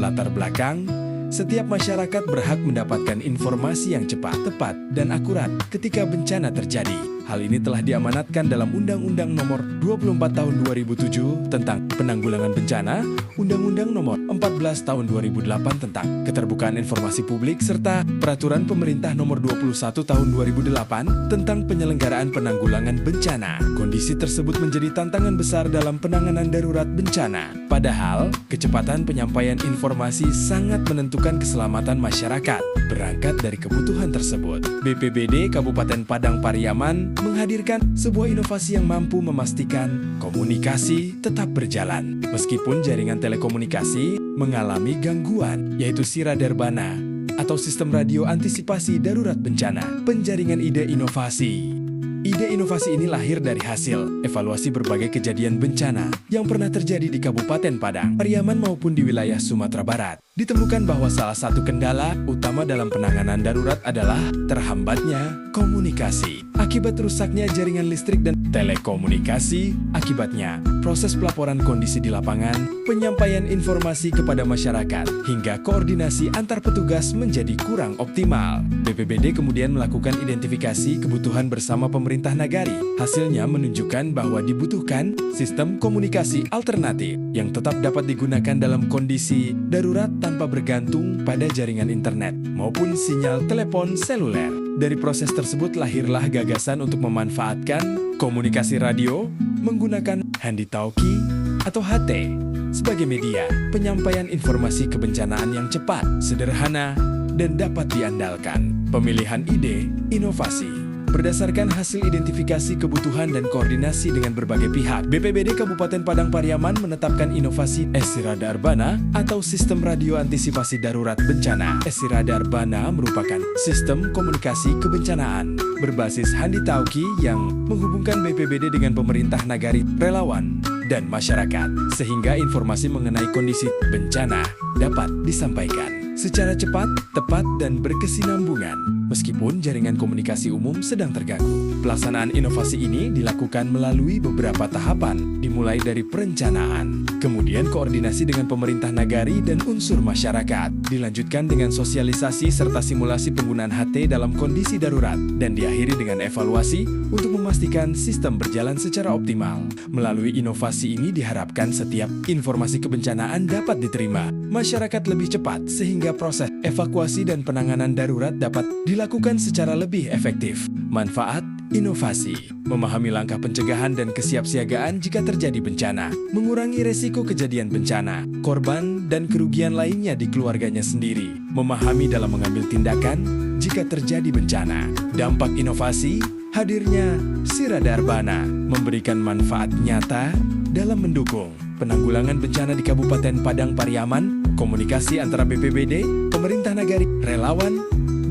latar belakang, setiap masyarakat berhak mendapatkan informasi yang cepat, tepat, dan akurat ketika bencana terjadi. Hal ini telah diamanatkan dalam Undang-Undang Nomor 24 Tahun 2007 tentang Penanggulangan Bencana, Undang-Undang Nomor 14 Tahun 2008 tentang Keterbukaan Informasi Publik, serta Peraturan Pemerintah Nomor 21 Tahun 2008 tentang Penyelenggaraan Penanggulangan Bencana. Kondisi tersebut menjadi tantangan besar dalam penanganan darurat bencana. Padahal, kecepatan penyampaian informasi sangat menentukan keselamatan masyarakat. Berangkat dari kebutuhan tersebut, BPBD Kabupaten Padang Pariaman menghadirkan sebuah inovasi yang mampu memastikan komunikasi tetap berjalan meskipun jaringan telekomunikasi mengalami gangguan, yaitu Siradarbana atau Sistem Radio Antisipasi Darurat Bencana. Penjaringan ide inovasi. Ide inovasi ini lahir dari hasil evaluasi berbagai kejadian bencana yang pernah terjadi di Kabupaten Padang, Pariaman maupun di wilayah Sumatera Barat. Ditemukan bahwa salah satu kendala utama dalam penanganan darurat adalah terhambatnya komunikasi. Akibat rusaknya jaringan listrik dan telekomunikasi, akibatnya proses pelaporan kondisi di lapangan, penyampaian informasi kepada masyarakat, hingga koordinasi antar petugas menjadi kurang optimal. BPBD kemudian melakukan identifikasi kebutuhan bersama pemerintah nagari. Hasilnya menunjukkan bahwa dibutuhkan sistem komunikasi alternatif yang tetap dapat digunakan dalam kondisi darurat tanpa bergantung pada jaringan internet maupun sinyal telepon seluler. Dari proses tersebut lahirlah gagasan untuk memanfaatkan komunikasi radio menggunakan handy-talkie atau HT sebagai media penyampaian informasi kebencanaan yang cepat, sederhana, dan dapat diandalkan. Pemilihan ide inovasi berdasarkan hasil identifikasi kebutuhan dan koordinasi dengan berbagai pihak, BPBD Kabupaten Padang Pariaman menetapkan inovasi Siradarbana atau Sistem Radio Antisipasi Darurat Bencana. Siradarbana merupakan sistem komunikasi kebencanaan berbasis handy-talkie yang menghubungkan BPBD dengan pemerintah nagari, relawan, dan masyarakat, sehingga informasi mengenai kondisi bencana dapat disampaikan secara cepat, tepat, dan berkesinambungan. Meskipun jaringan komunikasi umum sedang terganggu, pelaksanaan inovasi ini dilakukan melalui beberapa tahapan, dimulai dari perencanaan, kemudian koordinasi dengan pemerintah nagari dan unsur masyarakat, dilanjutkan dengan sosialisasi serta simulasi penggunaan HT dalam kondisi darurat, dan diakhiri dengan evaluasi untuk memastikan sistem berjalan secara optimal. Melalui inovasi ini diharapkan setiap informasi kebencanaan dapat diterima masyarakat lebih cepat sehingga proses evakuasi dan penanganan darurat dapat dilakukan secara lebih efektif. Manfaat inovasi: memahami langkah pencegahan dan kesiapsiagaan jika terjadi bencana, mengurangi resiko kejadian bencana, korban dan kerugian lainnya di keluarganya sendiri, memahami dalam mengambil tindakan jika terjadi bencana. Dampak inovasi: hadirnya Siradarbana memberikan manfaat nyata dalam mendukung penanggulangan bencana di Kabupaten Padang Pariaman. Komunikasi antara BPBD, pemerintah nagari, relawan,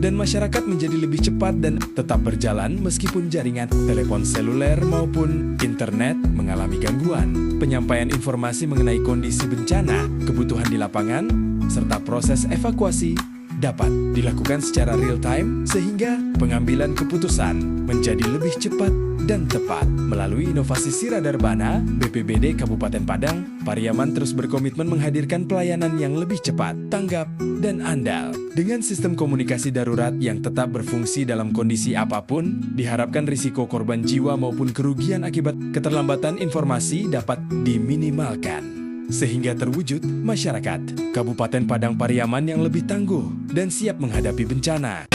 dan masyarakat menjadi lebih cepat dan tetap berjalan meskipun jaringan telepon seluler maupun internet mengalami gangguan. Penyampaian informasi mengenai kondisi bencana, kebutuhan di lapangan, serta proses evakuasi dapat dilakukan secara real-time sehingga pengambilan keputusan menjadi lebih cepat dan tepat. Melalui inovasi Siradarbana, BPBD Kabupaten Padang Pariaman terus berkomitmen menghadirkan pelayanan yang lebih cepat, tanggap, dan andal. Dengan sistem komunikasi darurat yang tetap berfungsi dalam kondisi apapun, diharapkan risiko korban jiwa maupun kerugian akibat keterlambatan informasi dapat diminimalkan, sehingga terwujud masyarakat Kabupaten Padang Pariaman yang lebih tangguh dan siap menghadapi bencana.